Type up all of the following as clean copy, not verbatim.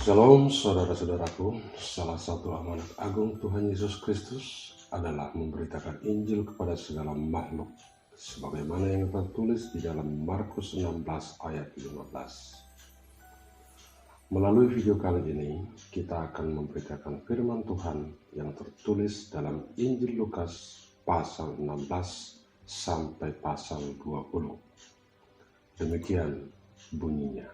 Shalom saudara-saudaraku, salah satu amanat agung Tuhan Yesus Kristus adalah memberitakan Injil kepada segala makhluk, sebagaimana yang tertulis di dalam Markus 16 ayat 15. Melalui video kali ini, kita akan memberitakan firman Tuhan yang tertulis dalam Injil Lukas pasal 16 sampai pasal 20. Demikian bunyinya.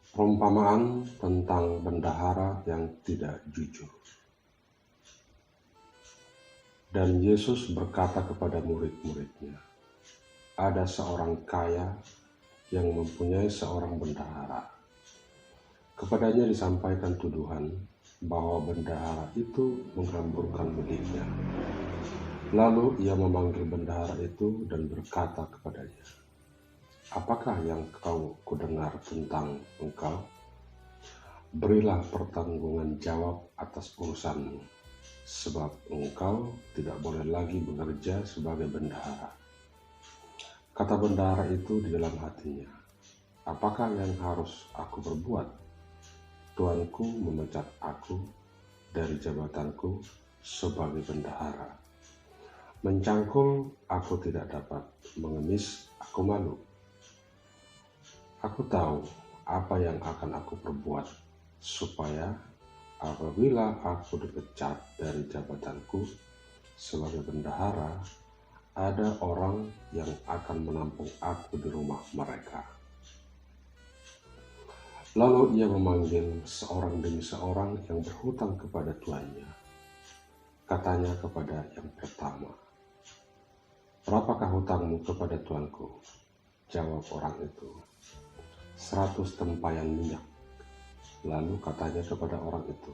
Perumpamaan tentang bendahara yang tidak jujur. Dan Yesus berkata kepada murid-muridnya, ada seorang kaya yang mempunyai seorang bendahara. Kepadanya disampaikan tuduhan bahwa bendahara itu menghamburkan miliknya. Lalu ia memanggil bendahara itu dan berkata kepadanya, apakah yang kau kudengar tentang engkau? Berilah pertanggungan jawab atas urusanmu, sebab engkau tidak boleh lagi bekerja sebagai bendahara. Kata bendahara itu di dalam hatinya, apakah yang harus aku berbuat? Tuanku memecat aku dari jabatanku sebagai bendahara. Mencangkul aku tidak dapat, mengemis aku malu. Aku tahu apa yang akan aku perbuat, supaya apabila aku dipecat dari jabatanku sebagai bendahara, ada orang yang akan menampung aku di rumah mereka. Lalu ia memanggil seorang demi seorang yang berhutang kepada tuannya. Katanya kepada yang pertama, berapakah hutangmu kepada tuanku? Jawab orang itu, 100 tempayan minyak. Lalu katanya kepada orang itu,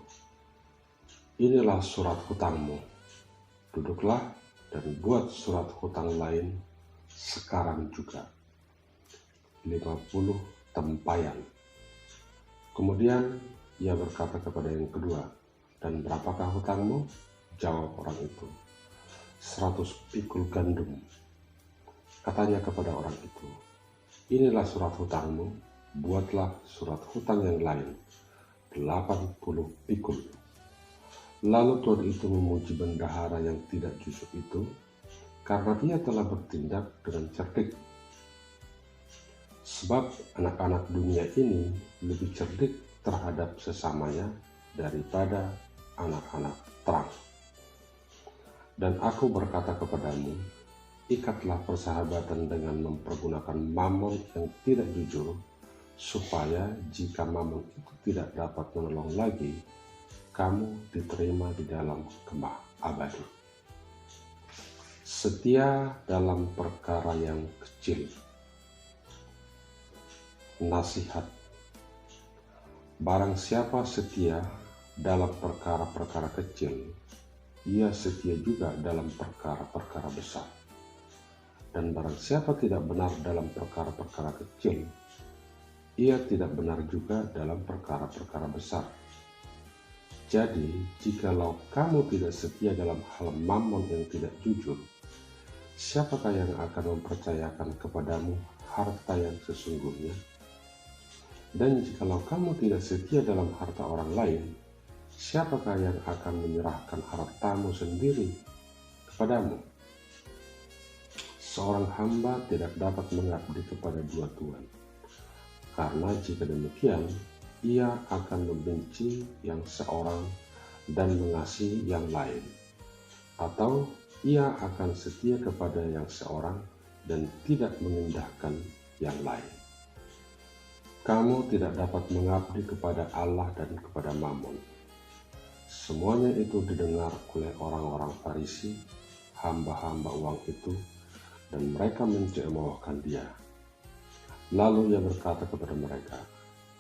inilah surat hutangmu. Duduklah dan buat surat hutang lain sekarang juga, 50 tempayan. Kemudian ia berkata kepada yang kedua, dan berapakah hutangmu? Jawab orang itu, 100 pikul gandum. Katanya kepada orang itu, inilah surat hutangmu, buatlah surat hutang yang lain, 80 pikul. Lalu tuan itu memuji bendahara yang tidak jujur itu, karena dia telah bertindak dengan cerdik. Sebab anak-anak dunia ini lebih cerdik terhadap sesamanya daripada anak-anak terang. Dan aku berkata kepadamu, ikatlah persahabatan dengan mempergunakan mamon yang tidak jujur, supaya jika mamon itu tidak dapat menolong lagi, kamu diterima di dalam kemah abadi. Setia dalam perkara yang kecil. Nasihat. Barang siapa setia dalam perkara-perkara kecil, ia setia juga dalam perkara-perkara besar. Dan barang siapa tidak benar dalam perkara-perkara kecil, ia tidak benar juga dalam perkara-perkara besar. Jadi, jikalau kamu tidak setia dalam hal mamon yang tidak jujur, siapakah yang akan mempercayakan kepadamu harta yang sesungguhnya? Dan jikalau kamu tidak setia dalam harta orang lain, siapakah yang akan menyerahkan hartamu sendiri kepadamu? Seorang hamba tidak dapat mengabdi kepada dua tuan, karena jika demikian, ia akan membenci yang seorang dan mengasihi yang lain, atau ia akan setia kepada yang seorang dan tidak mengindahkan yang lain. Kamu tidak dapat mengabdi kepada Allah dan kepada Mammon. Semuanya itu didengar oleh orang-orang Farisi, hamba-hamba uang itu, dan mereka mencemoohkan dia. Lalu ia berkata kepada mereka,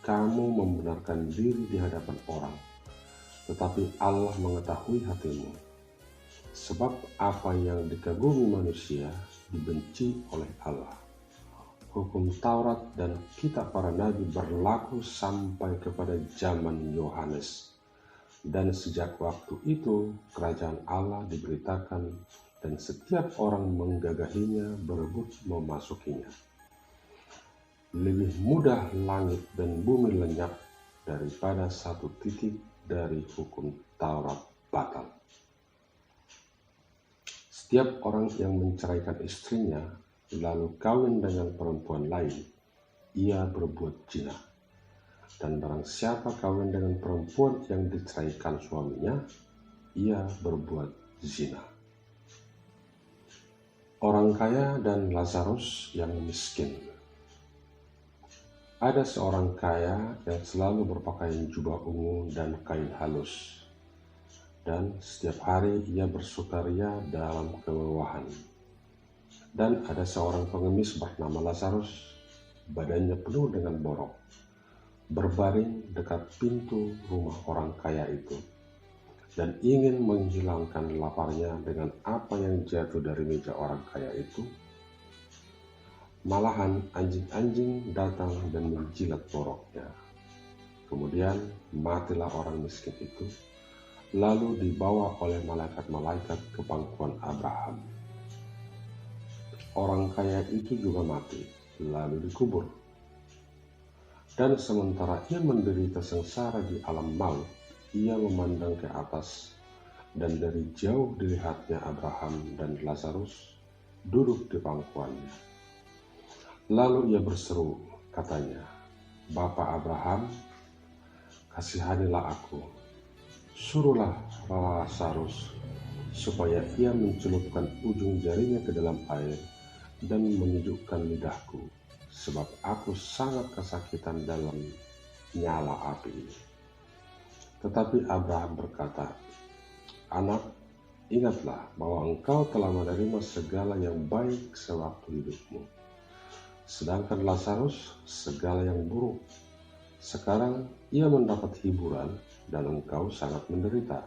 kamu membenarkan diri di hadapan orang, tetapi Allah mengetahui hatimu. Sebab apa yang dikagumi manusia dibenci oleh Allah. Hukum Taurat dan kitab para nabi berlaku sampai kepada zaman Yohanes. Dan sejak waktu itu kerajaan Allah diberitakan dan setiap orang menggagahinya berebut memasukinya. lebih mudah langit dan bumi lenyap daripada satu titik dari hukum Taurat batal. Setiap orang yang menceraikan istrinya lalu kawin dengan perempuan lain, ia berbuat zina. Dan barang siapa kawin dengan perempuan yang diceraikan suaminya, ia berbuat zina. Orang kaya dan Lazarus yang miskin. Ada seorang kaya yang selalu berpakaian jubah ungu dan kain halus, dan setiap hari ia bersukaria dalam kemewahan. Dan ada seorang pengemis bernama Lazarus, badannya penuh dengan borok, berbaring dekat pintu rumah orang kaya itu, dan ingin menghilangkan laparnya dengan apa yang jatuh dari meja orang kaya itu. Malahan anjing-anjing datang dan menjilat boroknya. Kemudian matilah orang miskin itu, lalu dibawa oleh malaikat-malaikat ke pangkuan Abraham. Orang kaya itu juga mati, lalu dikubur. Dan sementara ia menderita sengsara di alam maut, ia memandang ke atas, dan dari jauh dilihatnya Abraham dan Lazarus duduk di pangkuannya. Lalu ia berseru, katanya, "Bapa Abraham, kasihanilah aku. Suruhlah Lazarus supaya ia mencelupkan ujung jarinya ke dalam air dan menyejukkan lidahku, sebab aku sangat kesakitan dalam nyala api ini." Tetapi Abraham berkata, "Anak, ingatlah bahwa engkau telah menerima segala yang baik sewaktu hidupmu, sedangkan Lazarus segala yang buruk. Sekarang ia mendapat hiburan dan engkau sangat menderita.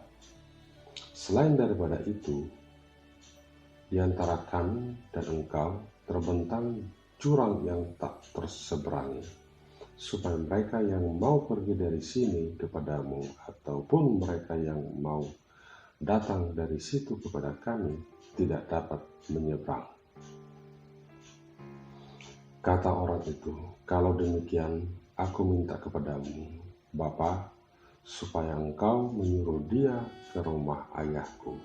Selain daripada itu, di antara kami dan engkau terbentang jurang yang tak terseberangi, supaya mereka yang mau pergi dari sini kepadamu ataupun mereka yang mau datang dari situ kepada kami tidak dapat menyeberang." Kata orang itu, "Kalau demikian, aku minta kepadamu, Bapa, supaya engkau menyuruh dia ke rumah ayahku,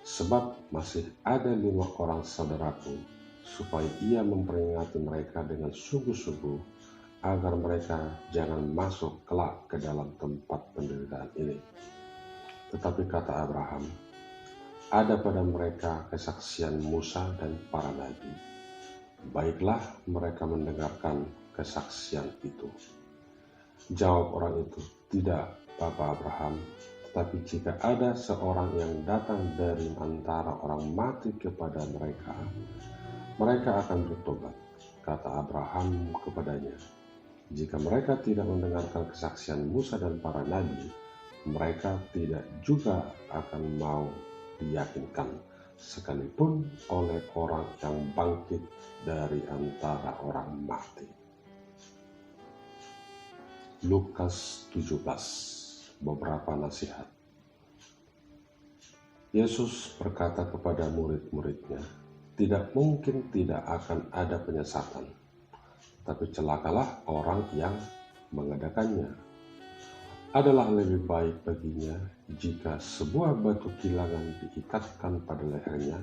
sebab masih ada 5 orang saudaraku, supaya ia memperingati mereka dengan sungguh-sungguh, agar mereka jangan masuk kelak ke dalam tempat penderitaan ini." Tetapi kata Abraham, "Ada pada mereka kesaksian Musa dan para nabi. Baiklah mereka mendengarkan kesaksian itu." Jawab orang itu, "Tidak, Bapa Abraham, tetapi jika ada seorang yang datang dari antara orang mati kepada mereka, mereka akan bertobat." Kata Abraham kepadanya, "Jika mereka tidak mendengarkan kesaksian Musa dan para nabi, mereka tidak juga akan mau diyakinkan, sekalipun oleh orang yang bangkit dari antara orang mati." Lukas 17, beberapa nasihat. Yesus berkata kepada murid-muridnya, "Tidak mungkin tidak akan ada penyesatan, tapi celakalah orang yang mengadakannya. Adalah lebih baik baginya jika sebuah batu kilangan diikatkan pada lehernya,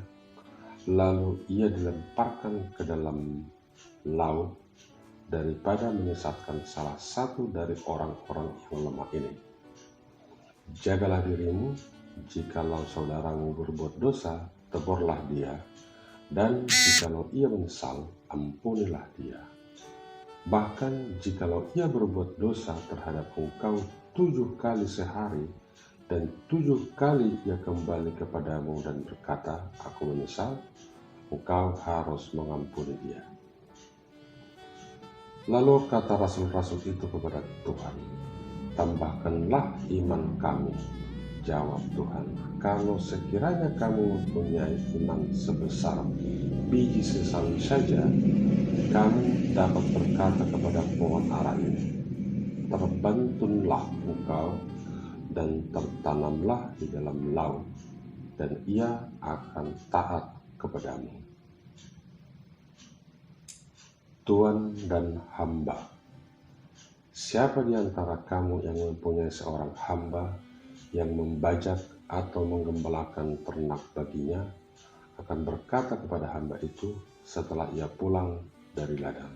lalu ia dilemparkan ke dalam laut, daripada menyesatkan salah satu dari orang-orang yang lemah ini. Jagalah dirimu, jikalau saudaramu berbuat dosa, tegurlah dia, dan jikalau ia menyesal, ampunilah dia. Bahkan jikalau ia berbuat dosa terhadap engkau 7 kali sehari, dan 7 kali ia kembali kepadamu dan berkata, 'Aku menyesal,' engkau harus mengampuni dia." Lalu kata rasul-rasul itu kepada Tuhan, "Tambahkanlah iman kami." Jawab Tuhan, "Kalau sekiranya kamu mempunyai iman sebesar biji sesawi saja, kamu dapat berkata kepada pohon ara ini, 'Terbentunlah engkau dan tertanamlah di dalam laut,' dan ia akan taat kepadamu." Tuan dan hamba. Siapa di antara kamu yang mempunyai seorang hamba yang membajak atau menggembalakan ternak baginya, akan berkata kepada hamba itu setelah ia pulang dari ladang,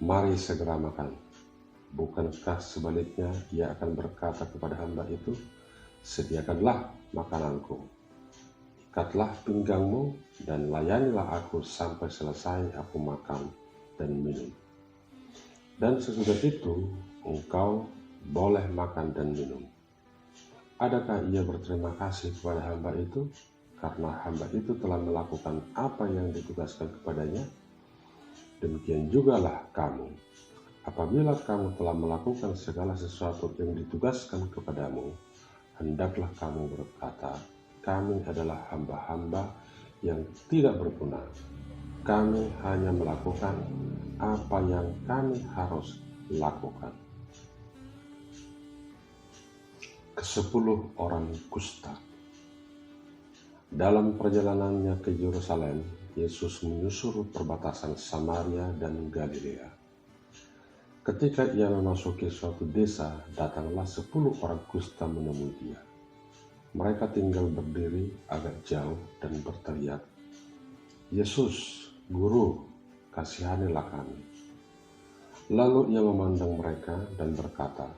"Mari segera makan." Bukankah sebaliknya ia akan berkata kepada hamba itu, "Sediakanlah makananku, ikatlah pinggangmu, dan layanilah aku sampai selesai aku makan dan minum. Dan sesudah itu engkau boleh makan dan minum." Adakah ia berterima kasih kepada hamba itu karena hamba itu telah melakukan apa yang ditugaskan kepadanya? Demikian jugalah kamu. Apabila kamu telah melakukan segala sesuatu yang ditugaskan kepadamu, hendaklah kamu berkata, "Kami adalah hamba-hamba yang tidak berguna. Kami hanya melakukan apa yang kami harus lakukan." Kesepuluh orang kusta. Dalam perjalanannya ke Yerusalem, Yesus menyusuri perbatasan Samaria dan Galilea. Ketika ia memasuki suatu desa, datanglah 10 orang kusta menemui dia. Mereka tinggal berdiri agak jauh dan berteriak, "Yesus, Guru, kasihanilah kami." Lalu ia memandang mereka dan berkata,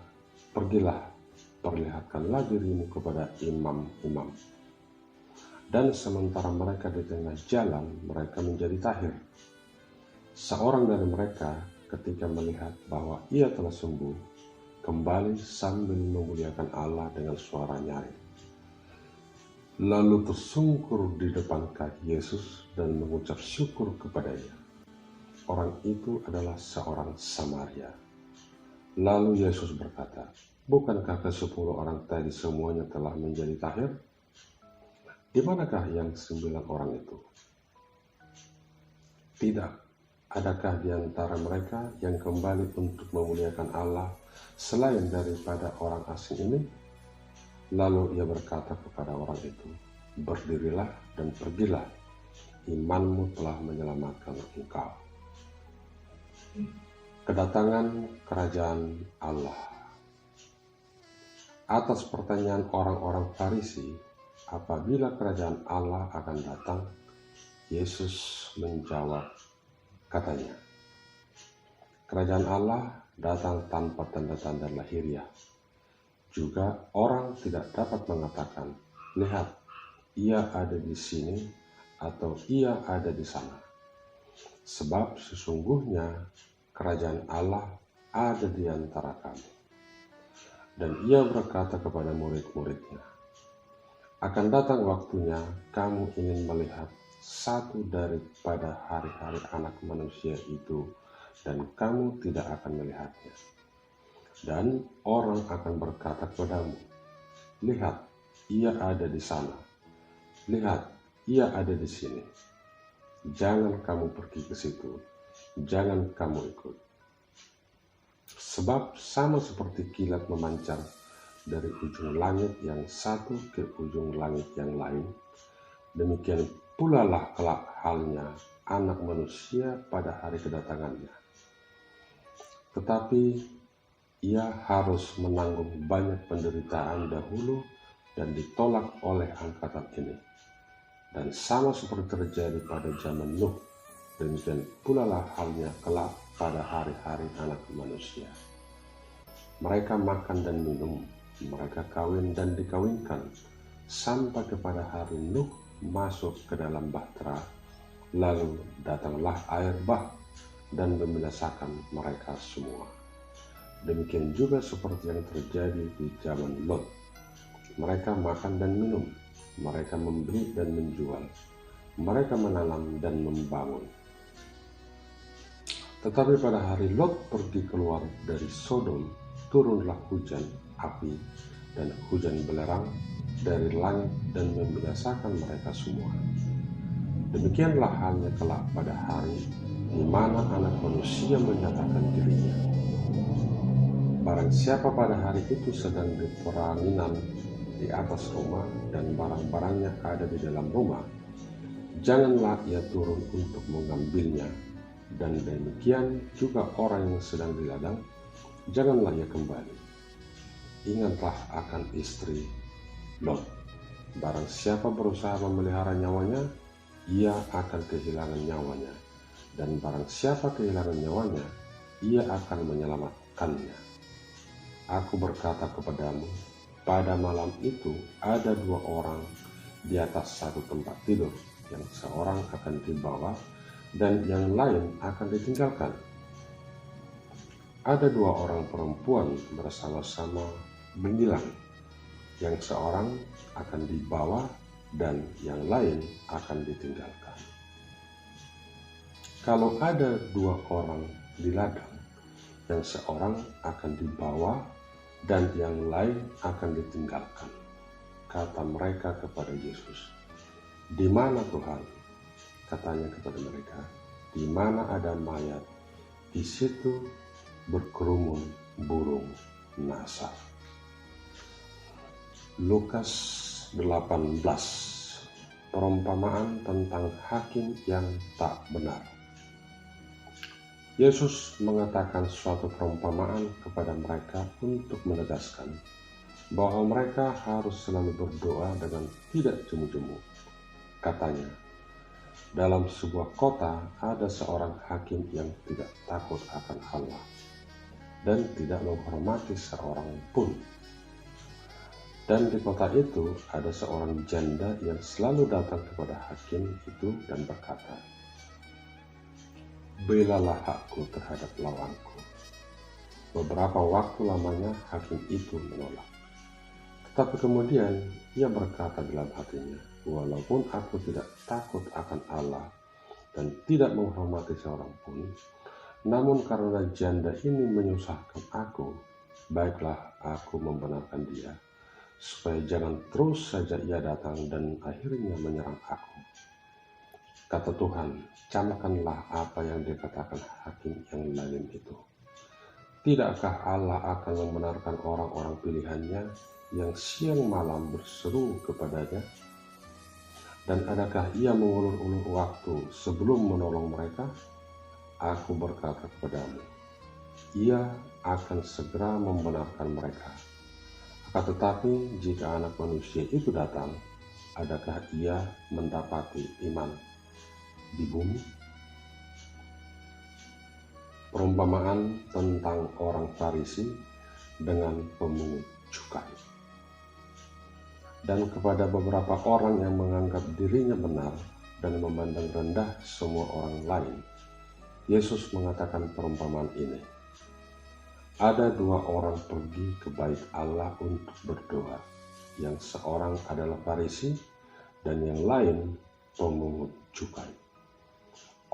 "Pergilah, perlihatkanlah dirimu kepada imam-imam." Dan sementara mereka di tengah jalan, mereka menjadi tahir. Seorang dari mereka, ketika melihat bahwa ia telah sembuh, kembali sambil memuliakan Allah dengan suara nyaring. Lalu tersungkur di depan kaki Yesus dan mengucap syukur kepadanya. Orang itu adalah seorang Samaria. Lalu Yesus berkata, "Bukankah ke-10 orang tadi semuanya telah menjadi tahir? Di manakah yang 9 orang itu? Tidak. Adakah di antara mereka yang kembali untuk memuliakan Allah selain daripada orang asing ini?" Lalu ia berkata kepada orang itu, "Berdirilah dan pergilah, imanmu telah menyelamatkan engkau." Kedatangan kerajaan Allah. Atas pertanyaan orang-orang Farisi, apabila kerajaan Allah akan datang, Yesus menjawab, katanya, "Kerajaan Allah datang tanpa tanda-tanda lahiriah. Juga orang tidak dapat mengatakan, 'Lihat, ia ada di sini,' atau 'ia ada di sana.' Sebab sesungguhnya kerajaan Allah ada di antara kamu." Dan ia berkata kepada murid-muridnya, "Akan datang waktunya kamu ingin melihat satu daripada hari-hari Anak Manusia itu, dan kamu tidak akan melihatnya. Dan orang akan berkata kepadamu, 'Lihat, ia ada di sana. Lihat, ia ada di sini.' Jangan kamu pergi ke situ, jangan kamu ikut. Sebab sama seperti kilat memancar dari ujung langit yang satu ke ujung langit yang lain, demikian pula lah kelak halnya Anak Manusia pada hari kedatangannya. Tetapi ia harus menanggung banyak penderitaan dahulu dan ditolak oleh angkatan ini. Dan sama seperti terjadi pada zaman Nuh, demikian pula lah halnya kelak pada hari-hari Anak Manusia. Mereka makan dan minum, mereka kawin dan dikawinkan, sampai kepada hari Nuh masuk ke dalam bahtera, lalu datanglah air bah dan membinasakan mereka semua. Demikian juga seperti yang terjadi di zaman Lot. Mereka makan dan minum, mereka membeli dan menjual, mereka menanam dan membangun. Tetapi pada hari Lot pergi keluar dari Sodom, turunlah hujan api dan hujan belerang dari langit dan membinasakan mereka semua. Demikianlah halnya kelak pada hari di mana Anak Manusia menyatakan dirinya. Barang siapa pada hari itu sedang diperanginan di atas rumah dan barang-barangnya ada di dalam rumah, janganlah ia turun untuk mengambilnya. dan demikian juga orang yang sedang di ladang, janganlah ia kembali. Ingatlah akan istri Lot. Barang siapa berusaha memelihara nyawanya, ia akan kehilangan nyawanya. Dan barang siapa kehilangan nyawanya, ia akan menyelamatkannya. Aku berkata kepadamu, pada malam itu ada 2 orang di atas satu tempat tidur, yang seorang akan dibawa dan yang lain akan ditinggalkan. Ada 2 orang perempuan bersama-sama menyilang, yang seorang akan dibawa dan yang lain akan ditinggalkan. Kalau ada 2 orang di ladang, yang seorang akan dibawa dan yang lain akan ditinggalkan. Kata mereka kepada Yesus, "Di mana Tuhan?" Katanya kepada mereka, "Di mana ada mayat, di situ berkerumun burung nasar." Lukas 18, perumpamaan tentang hakim yang tak benar. Yesus mengatakan suatu perumpamaan kepada mereka untuk menegaskan bahwa mereka harus selalu berdoa dengan tidak jemu-jemu. Katanya, dalam sebuah kota ada seorang hakim yang tidak takut akan Allah dan tidak menghormati seorang pun. Dan di kota itu ada seorang janda yang selalu datang kepada hakim itu dan berkata, "Belalah hakku terhadap lawanku." Beberapa waktu lamanya hakim itu menolak. Tetapi kemudian ia berkata dalam hatinya, "Walaupun aku tidak takut akan Allah dan tidak menghormati seorang pun, namun karena janda ini menyusahkan aku, baiklah aku membenarkan dia, supaya jangan terus saja ia datang dan akhirnya menyerang aku." Kata Tuhan, "Camkanlah apa yang dikatakan hakim yang lain itu. Tidakkah Allah akan membenarkan orang-orang pilihannya yang siang malam berseru kepadanya? Dan adakah ia mengulur-ulur waktu sebelum menolong mereka? Aku berkata kepadamu, ia akan segera membenarkan mereka. Akan tetapi jika Anak Manusia itu datang, adakah ia mendapati iman di bumi?" Perumpamaan tentang orang Farisi dengan pemungut cukai. Dan kepada beberapa orang yang menganggap dirinya benar dan memandang rendah semua orang lain, Yesus mengatakan perumpamaan ini. Ada 2 orang pergi ke bait Allah untuk berdoa, yang seorang adalah Farisi dan yang lain pemungut cukai.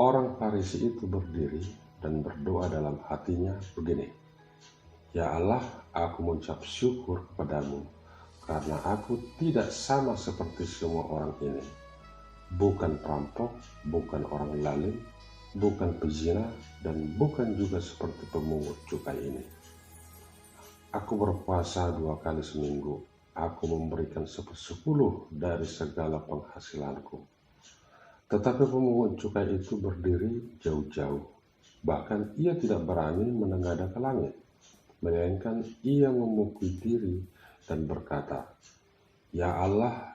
Orang Farisi itu berdiri dan berdoa dalam hatinya begini, "Ya Allah, aku mengucap syukur kepadamu karena aku tidak sama seperti semua orang ini, bukan perampok, bukan orang zalim, bukan pezina, dan bukan juga seperti pemungut cukai ini. Aku berpuasa 2 kali seminggu, aku memberikan 1/10 dari segala penghasilanku." Tetapi pemungut cukai itu berdiri jauh-jauh, bahkan ia tidak berani menengadah ke langit, melainkan ia memukul diri dan berkata, "Ya Allah,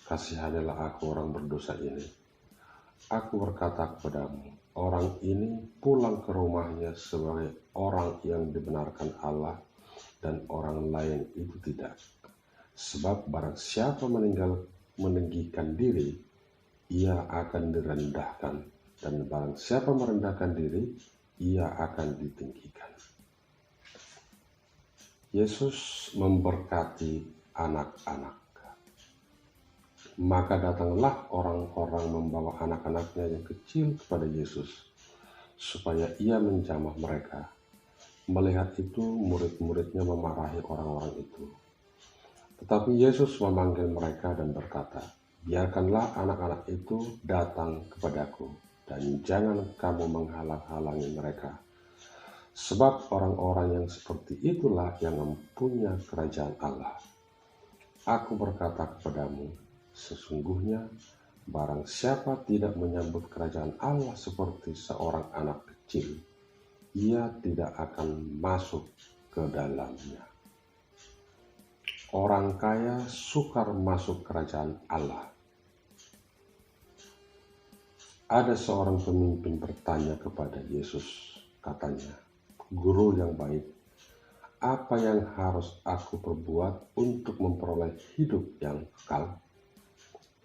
kasihanilah aku orang berdosa ini." Aku berkata kepadamu, orang ini pulang ke rumahnya sebagai orang yang dibenarkan Allah, dan orang lain itu tidak. Sebab barang siapa meninggikan diri, ia akan direndahkan, dan barang siapa merendahkan diri, ia akan ditinggikan. Yesus memberkati anak-anak. Maka datanglah orang-orang membawa anak-anaknya yang kecil kepada Yesus, supaya ia menjamah mereka. Melihat itu, murid-muridnya memarahi orang-orang itu. Tetapi Yesus memanggil mereka dan berkata, "Biarkanlah anak-anak itu datang kepadaku, dan jangan kamu menghalang-halangi mereka. Sebab orang-orang yang seperti itulah yang mempunyai kerajaan Allah. Aku berkata kepadamu, sesungguhnya barang siapa tidak menyambut kerajaan Allah seperti seorang anak kecil, ia tidak akan masuk ke dalamnya. Orang kaya sukar masuk kerajaan Allah. Ada seorang pemimpin bertanya kepada Yesus, katanya, "Guru yang baik, apa yang harus aku perbuat untuk memperoleh hidup yang kekal?"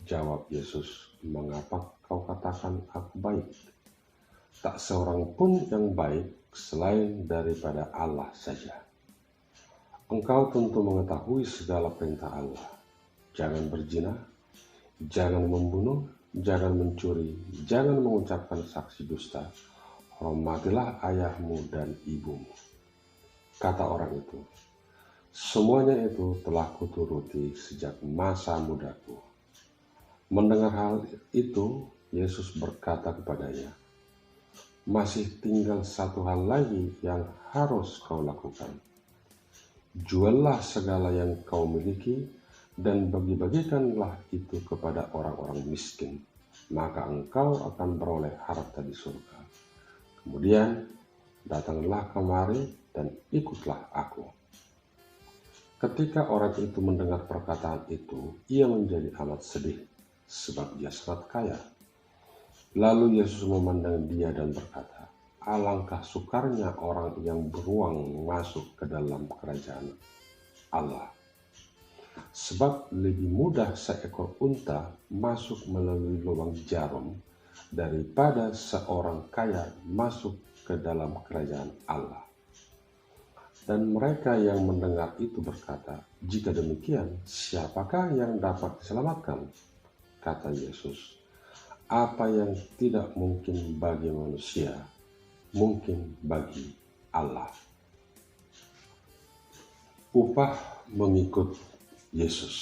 Jawab Yesus, "Mengapa kau katakan aku baik? Tak seorang pun yang baik selain daripada Allah saja. Engkau tentu mengetahui segala perintah Allah. Jangan berzina, jangan membunuh, jangan mencuri, jangan mengucapkan saksi dusta, hormatilah ayahmu dan ibumu." Kata orang itu, "Semuanya itu telah kuturuti sejak masa mudaku." Mendengar hal itu, Yesus berkata kepadanya, "Masih tinggal satu hal lagi yang harus kau lakukan. Juallah segala yang kau miliki dan bagi-bagikanlah itu kepada orang-orang miskin, maka engkau akan beroleh harta di surga. Kemudian datanglah kemari dan ikutlah aku." Ketika orang itu mendengar perkataan itu, ia menjadi amat sedih, sebab dia sangat kaya. Lalu Yesus memandang dia dan berkata, "Alangkah sukarnya orang yang beruang masuk ke dalam kerajaan Allah. Sebab lebih mudah seekor unta masuk melalui lubang jarum daripada seorang kaya masuk ke dalam kerajaan Allah." Dan mereka yang mendengar itu berkata, "Jika demikian, siapakah yang dapat diselamatkan?" Kata Yesus, "Apa yang tidak mungkin bagi manusia, mungkin bagi Allah." Upah mengikut Yesus.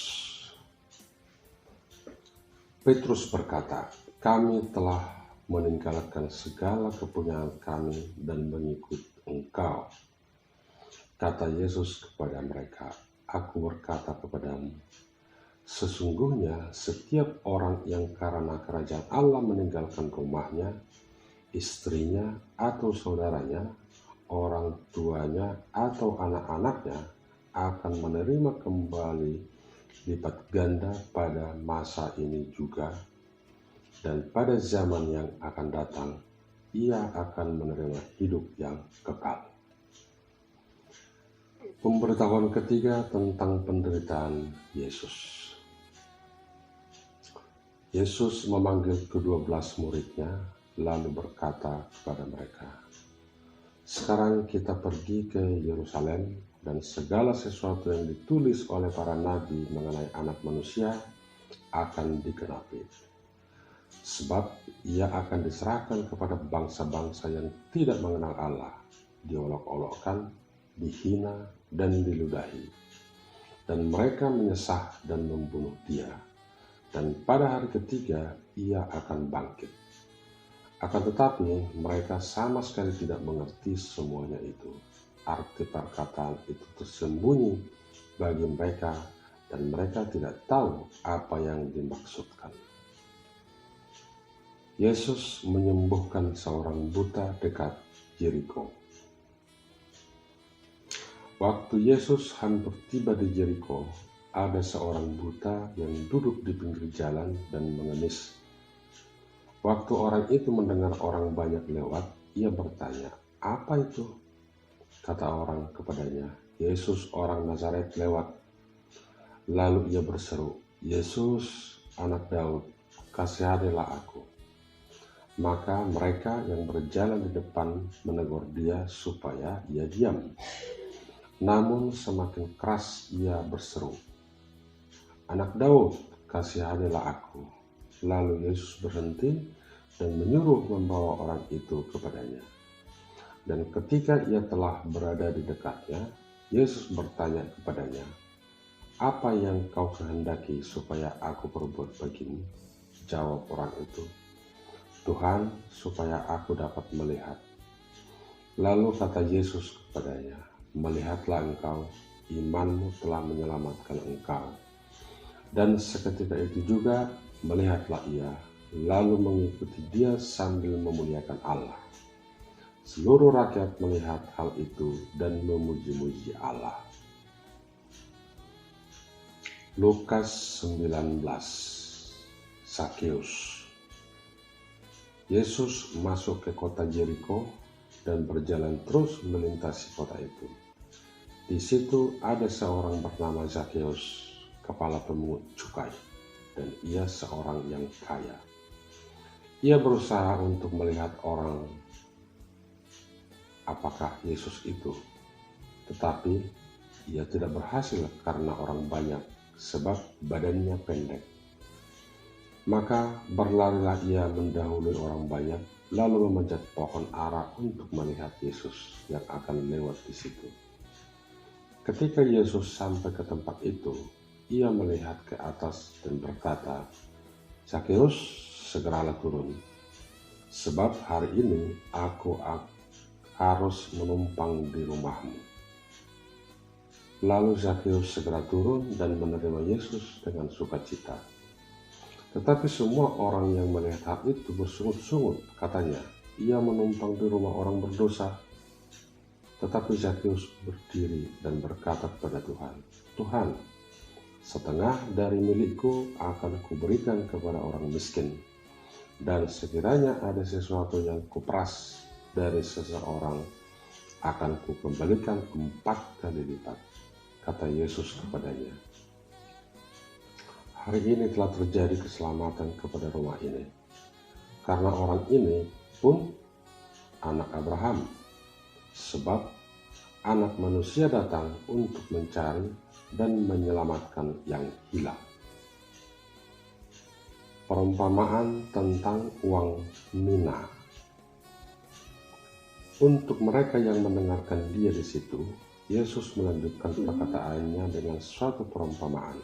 Petrus berkata, "Kami telah meninggalkan segala kepunyaan kami dan mengikut Engkau." Kata Yesus kepada mereka, "Aku berkata kepadamu, sesungguhnya setiap orang yang karena kerajaan Allah meninggalkan rumahnya, istrinya atau saudaranya, orang tuanya atau anak-anaknya akan menerima kembali lipat ganda pada masa ini juga, dan pada zaman yang akan datang ia akan menerima hidup yang kekal." Pemberitahuan ketiga tentang penderitaan Yesus. Yesus memanggil ke-12 muridnya, lalu berkata kepada mereka, "Sekarang kita pergi ke Yerusalem, dan segala sesuatu yang ditulis oleh para nabi mengenai Anak Manusia akan digenapi. Sebab ia akan diserahkan kepada bangsa-bangsa yang tidak mengenal Allah, diolok-olokkan, dihina, dan diludahi. Dan mereka menyesah dan membunuh dia. Dan pada hari ketiga ia akan bangkit." Akan tetapi mereka sama sekali tidak mengerti semuanya itu. Arti perkataan itu tersembunyi bagi mereka dan mereka tidak tahu apa yang dimaksudkan. Yesus menyembuhkan seorang buta dekat Yeriko. Waktu Yesus hampir tiba di Yeriko, ada seorang buta yang duduk di pinggir jalan dan mengemis. Waktu orang itu mendengar orang banyak lewat, ia bertanya, "Apa itu?" Kata orang kepadanya, "Yesus orang Nazaret lewat." Lalu ia berseru, "Yesus, anak Daud, kasihanilah aku." Maka mereka yang berjalan di depan menegur dia supaya ia diam. Namun semakin keras ia berseru, "Anak Daud, kasihanilah aku." Lalu Yesus berhenti dan menyuruh membawa orang itu kepadanya. Dan ketika ia telah berada di dekatnya, Yesus bertanya kepadanya, "Apa yang kau kehendaki supaya aku perbuat bagimu?" Jawab orang itu, "Tuhan, supaya aku dapat melihat." Lalu kata Yesus kepadanya, "Melihatlah engkau, imanmu telah menyelamatkan engkau." Dan seketika itu juga Melihatlah ia, lalu mengikuti dia sambil memuliakan Allah. Seluruh rakyat melihat hal itu dan memuji-muji Allah. Lukas 19. Zakeus. Yesus masuk ke kota Jeriko dan berjalan terus melintasi kota itu. Di situ ada seorang bernama Zakeus, kepala pemungut cukai, dan ia seorang yang kaya. Ia berusaha untuk melihat orang apakah Yesus itu, tetapi ia tidak berhasil karena orang banyak, sebab badannya pendek. Maka berlarilah ia mendahului orang banyak, lalu memanjat pohon ara untuk melihat Yesus yang akan lewat di situ. Ketika Yesus sampai ke tempat itu, ia melihat ke atas dan berkata, "Zakeus, segeralah turun, sebab hari ini aku harus menumpang di rumahmu." Lalu Zakeus segera turun dan menerima Yesus dengan sukacita. Tetapi semua orang yang melihat hal itu bersungut-sungut, katanya, "Ia menumpang di rumah orang berdosa." Tetapi Zakeus berdiri dan berkata kepada Tuhan, "Tuhan, setengah dari milikku akan kuberikan kepada orang miskin, dan sekiranya ada sesuatu yang kuperas dari seseorang, akan kukembalikan 4 kali lipat." Kata Yesus kepadanya, "Hari ini telah terjadi keselamatan kepada rumah ini, karena orang ini pun anak Abraham, sebab Anak Manusia datang untuk mencari dan menyelamatkan yang hilang." Perumpamaan tentang uang mina. Untuk mereka yang mendengarkan dia di situ, Yesus melanjutkan perkataannya dengan suatu perumpamaan,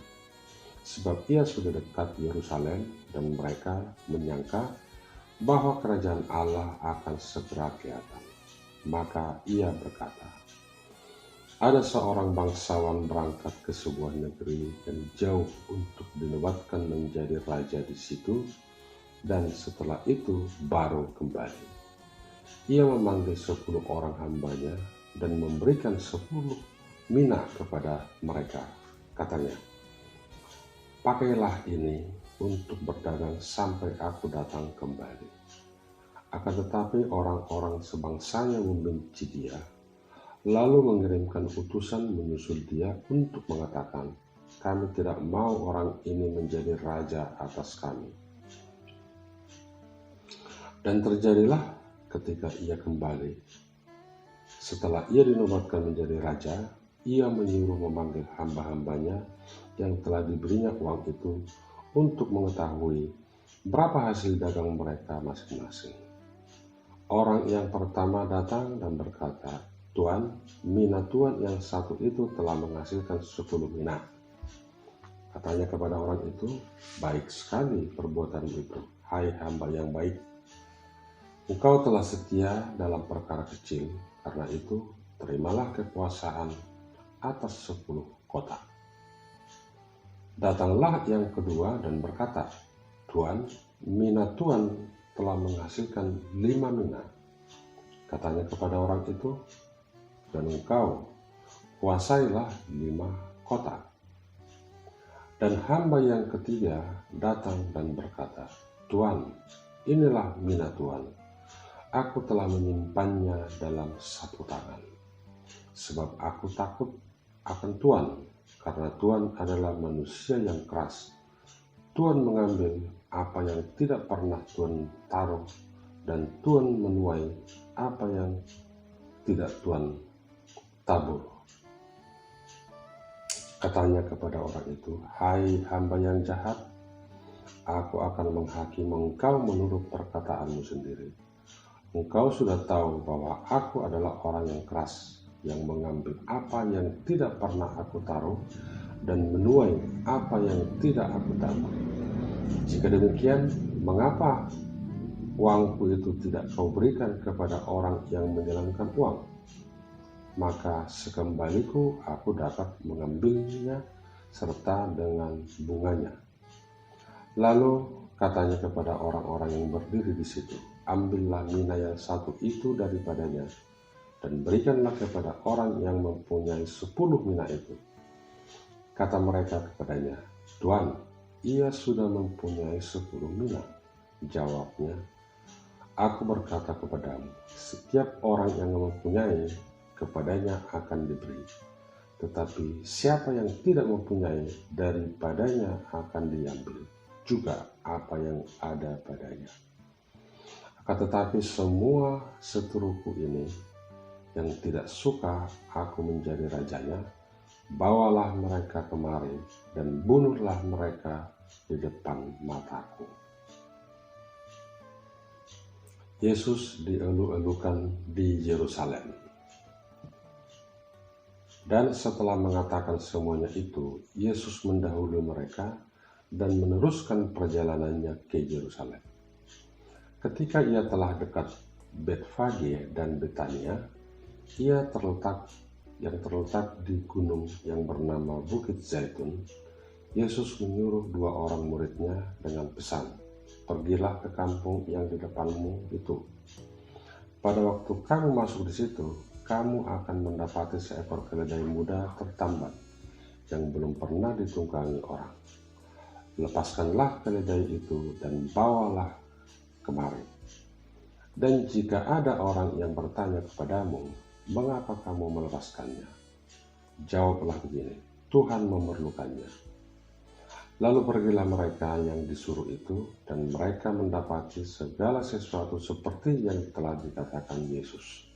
sebab ia sudah dekat Yerusalem dan mereka menyangka bahwa kerajaan Allah akan segera kelihatan. Maka ia berkata, "Ada seorang bangsawan berangkat ke sebuah negeri yang jauh untuk dinobatkan menjadi raja di situ, dan setelah itu baru kembali. Ia memanggil 10 orang hambanya dan memberikan 10 mina kepada mereka. Katanya, 'Pakailah ini untuk berdagang sampai aku datang kembali.' Akan tetapi orang-orang sebangsanya membenci dia, lalu mengirimkan utusan menyusul dia untuk mengatakan, 'Kami tidak mau orang ini menjadi raja atas kami.' Dan terjadilah ketika ia kembali, setelah ia dinobatkan menjadi raja, ia menyuruh memanggil hamba-hambanya yang telah diberinya uang itu untuk mengetahui berapa hasil dagang mereka masing-masing. Orang yang pertama datang dan berkata, 'Tuan, mina tuan yang satu itu telah menghasilkan 10 mina.' Katanya kepada orang itu, 'Baik sekali perbuatanmu itu, hai hamba yang baik. Engkau telah setia dalam perkara kecil, karena itu terimalah kekuasaan atas 10 kota.' Datanglah yang kedua dan berkata, 'Tuan, mina tuan telah menghasilkan 5 mina.' Katanya kepada orang itu, 'Dan engkau kuasailah 5 kota.' Dan hamba yang ketiga datang dan berkata, 'Tuan, inilah mina tuan. Aku telah menyimpannya dalam 1 tangan, sebab aku takut akan Tuan, karena Tuan adalah manusia yang keras. Tuan mengambil apa yang tidak pernah Tuan taruh, dan Tuan menuai apa yang tidak Tuan tabur.' Katanya kepada orang itu, 'Hai hamba yang jahat, aku akan menghakimi engkau menurut perkataanmu sendiri. Engkau sudah tahu bahwa aku adalah orang yang keras, yang mengambil apa yang tidak pernah aku taruh dan menuai apa yang tidak aku tabur. Jika demikian, mengapa uangku itu tidak kau berikan kepada orang yang menyilangkan uang? Maka sekembaliku aku dapat mengambilnya serta dengan bunganya.' Lalu katanya kepada orang-orang yang berdiri di situ, "Ambillah mina yang satu itu daripadanya, dan berikanlah kepada orang yang mempunyai 10 mina itu." Kata mereka kepadanya, "Tuan, ia sudah mempunyai 10 mina." Jawabnya, "Aku berkata kepadamu, setiap orang yang mempunyai, kepadanya akan diberi. Tetapi siapa yang tidak mempunyai, daripadanya akan diambil juga apa yang ada padanya. Akan tetapi semua seteruku ini yang tidak suka aku menjadi rajanya, bawalah mereka kemari dan bunuhlah mereka di depan mataku." Yesus dielu-elukan di Yerusalem. Dan setelah mengatakan semuanya itu, Yesus mendahului mereka dan meneruskan perjalanannya ke Yerusalem. Ketika ia telah dekat Betfage dan Betania, ia terletak di gunung yang bernama Bukit Zaitun. Yesus menyuruh 2 orang muridnya dengan pesan, "Pergilah ke kampung yang di depanmu itu. Pada waktu kamu masuk di situ, kamu akan mendapati seekor keledai muda tertambat yang belum pernah ditunggangi orang. Lepaskanlah keledai itu dan bawalah kemari. Dan jika ada orang yang bertanya kepadamu, 'Mengapa kamu melepaskannya?' jawablah begini, 'Tuhan memerlukannya.'" Lalu pergilah mereka yang disuruh itu, dan mereka mendapati segala sesuatu seperti yang telah dikatakan Yesus.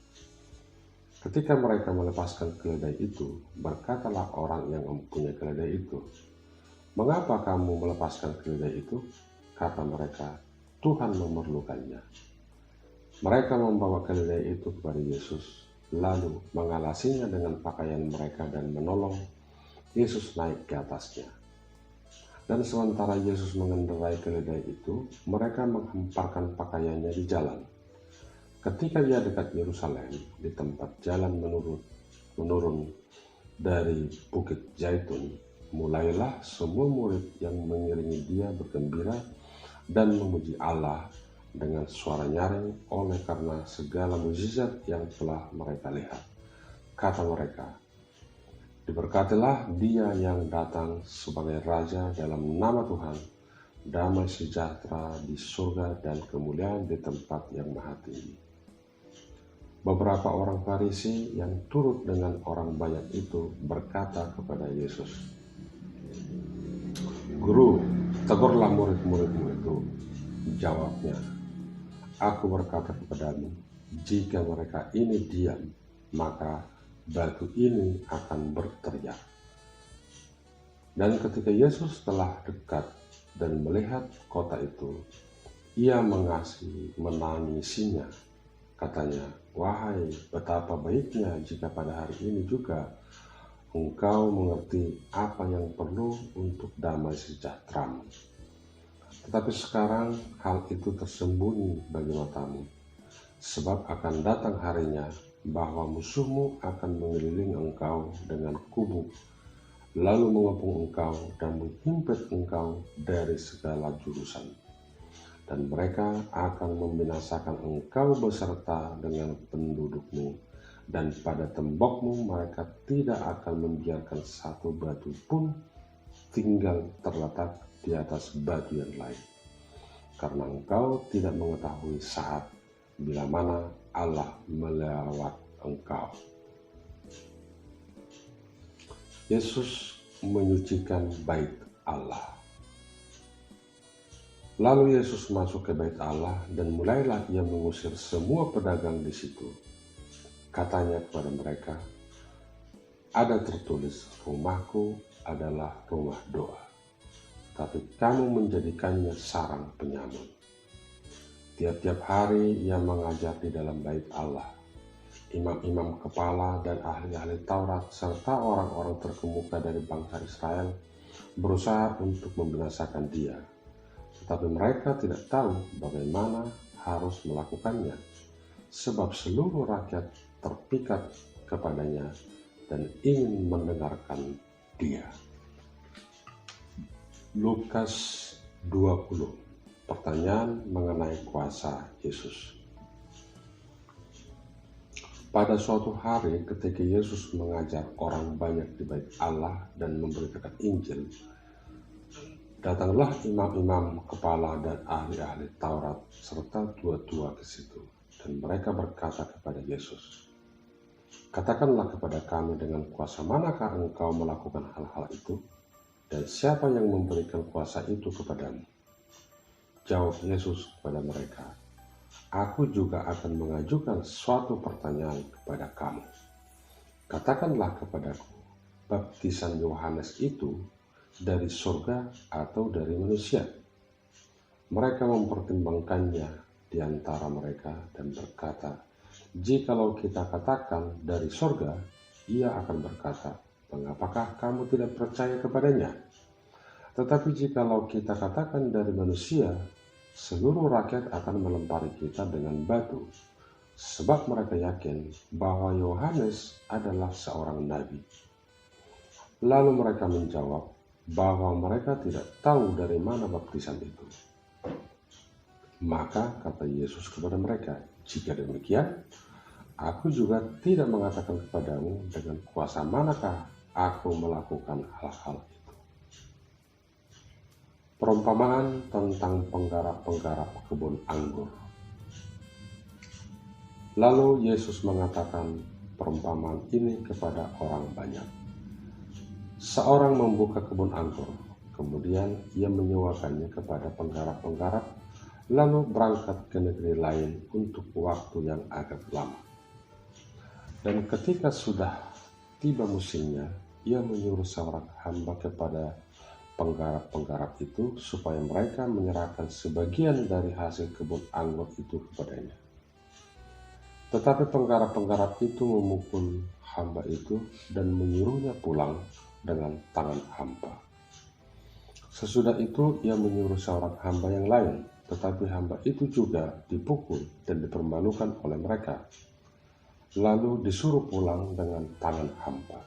Ketika mereka melepaskan keledai itu, berkatalah orang yang mempunyai keledai itu, "Mengapa kamu melepaskan keledai itu?" Kata mereka, "Tuhan memerlukannya." Mereka membawa keledai itu kepada Yesus, lalu mengalasinya dengan pakaian mereka dan menolong Yesus naik ke atasnya. Dan sementara Yesus mengendarai keledai itu, mereka menghamparkan pakaiannya di jalan. Ketika ia dekat Yerusalem, di tempat jalan menurun dari Bukit Zaitun, mulailah semua murid yang mengiringi dia bergembira dan memuji Allah dengan suara nyaring oleh karena segala mukjizat yang telah mereka lihat. Kata mereka, "Diberkatilah dia yang datang sebagai Raja dalam nama Tuhan, damai sejahtera di surga dan kemuliaan di tempat yang maha tinggi." Beberapa orang Farisi yang turut dengan orang banyak itu berkata kepada Yesus, "Guru, tegurlah murid-muridmu itu." Jawabnya, "Aku berkata kepadamu, jika mereka ini diam, maka batu ini akan berteriak." Dan ketika Yesus telah dekat dan melihat kota itu, ia menangisinya. Katanya, "Wahai, betapa baiknya jika pada hari ini juga engkau mengerti apa yang perlu untuk damai sejahteramu. Tetapi sekarang hal itu tersembunyi bagi matamu, sebab akan datang harinya bahwa musuhmu akan mengelilingi engkau dengan kubu, lalu mengepung engkau dan menghimpit engkau dari segala jurusan. Dan mereka akan membinasakan engkau beserta dengan pendudukmu, dan pada tembokmu mereka tidak akan membiarkan satu batu pun tinggal terletak di atas batu yang lain, karena engkau tidak mengetahui saat bila mana Allah melewat engkau." Yesus menyucikan bait Allah. Lalu Yesus masuk ke bait Allah dan mulailah ia mengusir semua pedagang di situ. Katanya kepada mereka, "Ada tertulis, rumahku adalah rumah doa, tapi kamu menjadikannya sarang penyamun." Tiap-tiap hari ia mengajar di dalam bait Allah. Imam-imam kepala dan ahli-ahli Taurat serta orang-orang terkemuka dari bangsa Israel berusaha untuk membinasakan dia. Tetapi mereka tidak tahu bagaimana harus melakukannya, sebab seluruh rakyat terpikat kepadanya dan ingin mendengarkan dia. Lukas 20. Pertanyaan mengenai kuasa Yesus. Pada suatu hari ketika Yesus mengajar orang banyak di Bait Allah dan memberitakan Injil, datanglah imam-imam kepala dan ahli-ahli Taurat serta tua-tua ke situ, dan mereka berkata kepada Yesus, "Katakanlah kepada kami, dengan kuasa manakah engkau melakukan hal-hal itu, dan siapa yang memberikan kuasa itu kepadamu?" Jawab Yesus kepada mereka, "Aku juga akan mengajukan suatu pertanyaan kepada kamu. Katakanlah kepadaku, baptisan Yohanes itu dari surga atau dari manusia?" Mereka mempertimbangkannya di antara mereka dan berkata, "Jikalau kita katakan dari surga," ia akan berkata, "Mengapakah kamu tidak percaya kepadanya? Tetapi jikalau kita katakan dari manusia, seluruh rakyat akan melempari kita dengan batu, sebab mereka yakin bahwa Yohanes adalah seorang nabi." Lalu mereka menjawab bahwa mereka tidak tahu dari mana baptisan itu. Maka kata Yesus kepada mereka, "Jika demikian, aku juga tidak mengatakan kepadamu dengan kuasa manakah aku melakukan hal-hal itu." Perumpamaan tentang penggarap-penggarap kebun anggur. Lalu Yesus mengatakan perumpamaan ini kepada orang banyak. Seorang membuka kebun anggur, kemudian ia menyewakannya kepada penggarap-penggarap, lalu berangkat ke negeri lain untuk waktu yang agak lama. Dan ketika sudah tiba musimnya, ia menyuruh seorang hamba kepada penggarap-penggarap itu supaya mereka menyerahkan sebagian dari hasil kebun anggur itu kepadanya. Tetapi penggarap-penggarap itu memukul hamba itu dan menyuruhnya pulang dengan tangan hampa. Sesudah itu ia menyuruh seorang hamba yang lain, tetapi hamba itu juga dipukul dan dipermalukan oleh mereka, lalu disuruh pulang dengan tangan hampa.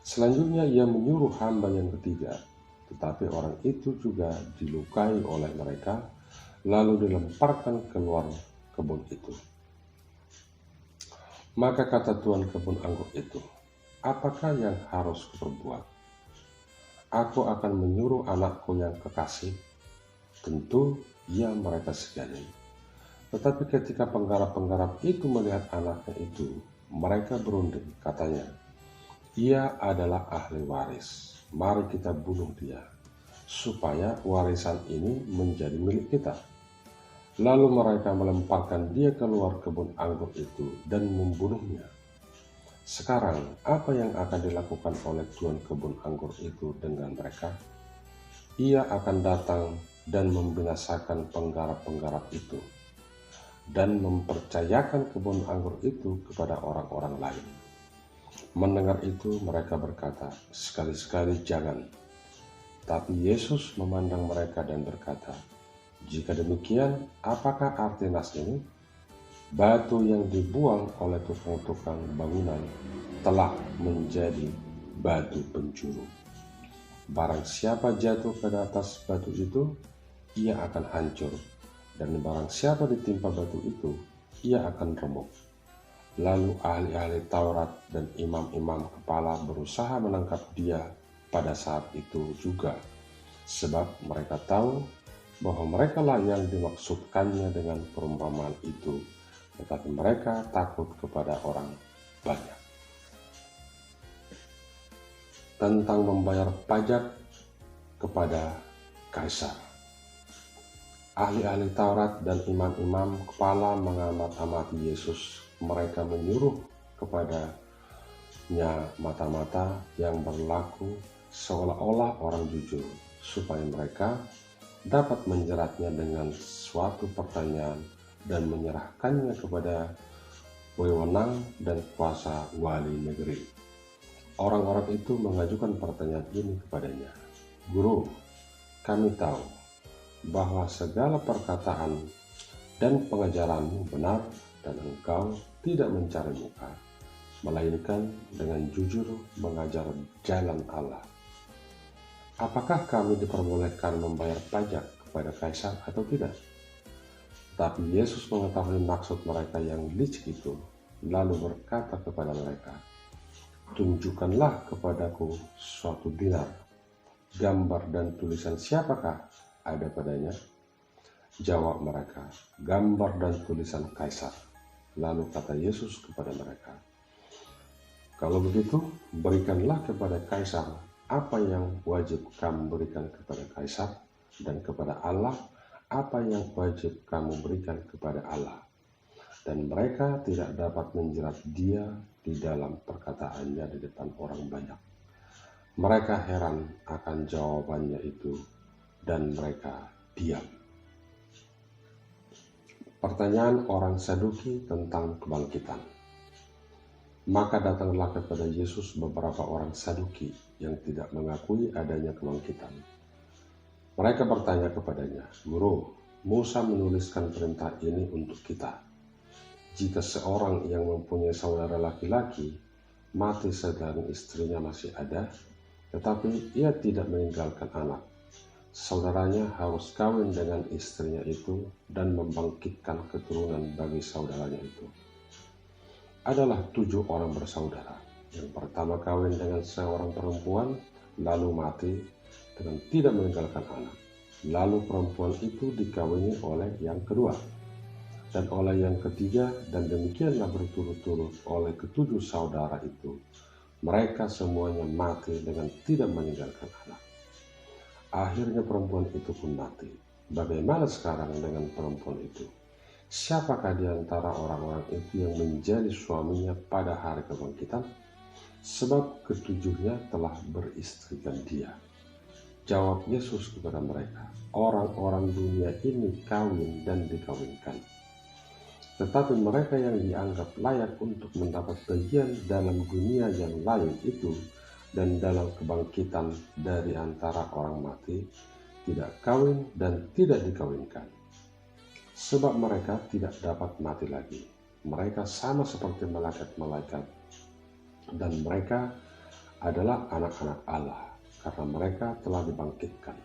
Selanjutnya ia menyuruh hamba yang ketiga, tetapi orang itu juga dilukai oleh mereka, lalu dilemparkan keluar kebun itu. Maka kata tuan kebun anggur itu, "Apakah yang harus kuperbuat? Aku akan menyuruh anakku yang kekasih." Tentu ia mereka sekalian. Tetapi ketika penggarap-penggarap itu melihat anaknya itu, mereka berunding, katanya, "Ia adalah ahli waris. Mari kita bunuh dia, supaya warisan ini menjadi milik kita." Lalu mereka melemparkan dia keluar kebun anggur itu dan membunuhnya. Sekarang, apa yang akan dilakukan oleh tuan kebun anggur itu dengan mereka? Ia akan datang dan membinasakan penggarap-penggarap itu, dan mempercayakan kebun anggur itu kepada orang-orang lain. Mendengar itu mereka berkata, "Sekali-sekali jangan." Tapi Yesus memandang mereka dan berkata, "Jika demikian, apakah arti nas ini? Batu yang dibuang oleh tukang-tukang bangunan telah menjadi batu penjuru. Barang siapa jatuh ke atas batu itu, ia akan hancur, dan barang siapa ditimpa batu itu, ia akan remuk." Lalu ahli-ahli Taurat dan imam-imam kepala berusaha menangkap dia pada saat itu juga, sebab mereka tahu bahwa merekalah yang dimaksudkannya dengan perumpamaan itu, tetapi mereka takut kepada orang banyak. Tentang membayar pajak kepada kaisar. Ahli-ahli Taurat dan imam-imam kepala mengamat-amati Yesus. Mereka menyuruh kepadanya mata-mata yang berlaku seolah-olah orang jujur, supaya mereka dapat menjeratnya dengan suatu pertanyaan dan menyerahkannya kepada wewenang dan kuasa wali negeri. Orang-orang itu mengajukan pertanyaan ini kepadanya, "Guru, kami tahu bahwa segala perkataan dan pengajaranmu benar, dan engkau tidak mencari muka, melainkan dengan jujur mengajar jalan Allah. apakah kami diperbolehkan membayar pajak kepada kaisar atau tidak?" Tapi Yesus mengetahui maksud mereka yang licik itu, lalu berkata kepada mereka, "Tunjukkanlah kepadaku suatu dinar. Gambar dan tulisan siapakah ada padanya?" Jawab mereka, "Gambar dan tulisan kaisar." Lalu kata Yesus kepada mereka, "Kalau begitu, berikanlah kepada kaisar apa yang wajib kamu berikan kepada kaisar, dan kepada Allah apa yang wajib kamu berikan kepada Allah." Dan mereka tidak dapat menjerat dia di dalam perkataannya di depan orang banyak. Mereka heran akan jawabannya itu, dan mereka diam. Pertanyaan orang Saduki tentang kebangkitan. Maka datanglah kepada Yesus beberapa orang Saduki yang tidak mengakui adanya kebangkitan. Mereka bertanya kepadanya, "Guru, Musa menuliskan perintah ini untuk kita. Jika seorang yang mempunyai saudara laki-laki mati sedang istrinya masih ada, tetapi ia tidak meninggalkan anak, saudaranya harus kawin dengan istrinya itu dan membangkitkan keturunan bagi saudaranya itu. Adalah 7 orang bersaudara. Yang pertama kawin dengan seorang perempuan, lalu mati dengan tidak meninggalkan anak. Lalu perempuan itu dikawini oleh yang kedua, dan oleh yang ketiga, dan demikianlah berturut-turut oleh ke-7 saudara itu. Mereka semuanya mati dengan tidak meninggalkan anak. Akhirnya perempuan itu pun mati. Bagaimana sekarang dengan perempuan itu? Siapakah di antara orang-orang itu yang menjadi suaminya pada hari kebangkitan? Sebab ke-7-nya telah beristrikan dia." Jawab Yesus kepada mereka, "Orang-orang dunia ini kawin dan dikawinkan. Tetapi mereka yang dianggap layak untuk mendapat bagian dalam dunia yang lain itu dan dalam kebangkitan dari antara orang mati, tidak kawin dan tidak dikawinkan. Sebab mereka tidak dapat mati lagi. Mereka sama seperti malaikat-malaikat, dan mereka adalah anak-anak Allah, karena mereka telah dibangkitkan.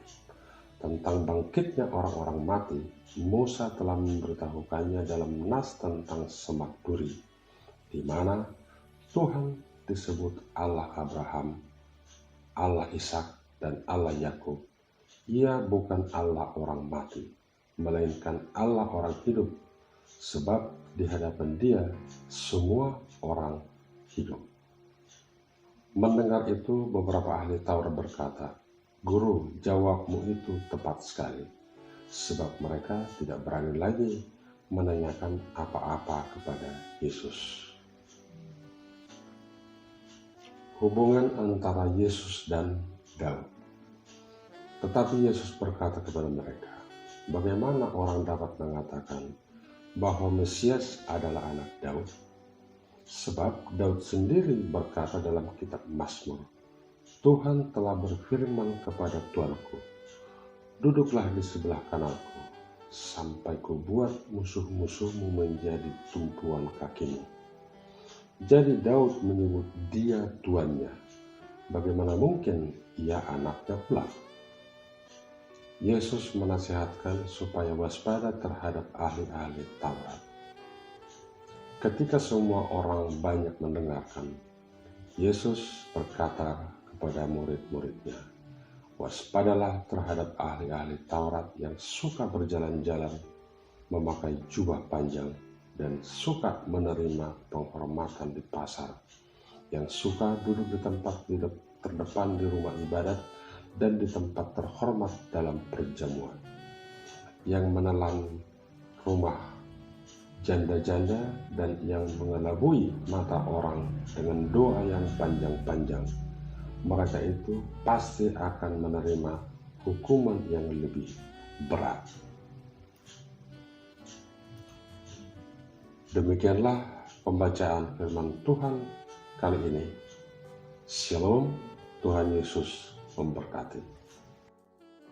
Tentang bangkitnya orang-orang mati, Musa telah memberitahukannya dalam nas tentang semak duri, di mana Tuhan disebut Allah Abraham, Allah Ishak, dan Allah Yakub. Ia bukan Allah orang mati, melainkan Allah orang hidup, sebab di hadapan Dia semua orang hidup. Mendengar itu, beberapa ahli Taurat berkata, "Guru, jawabmu itu tepat sekali." Sebab mereka tidak berani lagi menanyakan apa-apa kepada Yesus. Hubungan antara Yesus dan Daud. Tetapi Yesus berkata kepada mereka, "Bagaimana orang dapat mengatakan bahwa Mesias adalah anak Daud? Sebab Daud sendiri berkata dalam kitab Mazmur, 'Tuhan telah berfirman kepada Tuanku, duduklah di sebelah kananku, sampai kubuat musuh-musuhmu menjadi tumpuan kakimu.' Jadi Daud menyebut Dia Tuannya. Bagaimana mungkin Ia anaknya pula?" Yesus menasihatkan supaya waspada terhadap ahli-ahli Taurat. Ketika semua orang banyak mendengarkan, Yesus berkata kepada murid-muridnya, "Waspadalah terhadap ahli-ahli Taurat yang suka berjalan-jalan, memakai jubah panjang, dan suka menerima penghormatan di pasar, yang suka duduk di tempat terdepan di rumah ibadat dan di tempat terhormat dalam perjamuan, yang menelan rumah janda-janda dan yang mengelabui mata orang dengan doa yang panjang-panjang. Mereka itu pasti akan menerima hukuman yang lebih berat." Demikianlah pembacaan firman Tuhan kali ini. Shalom, Tuhan Yesus memberkati.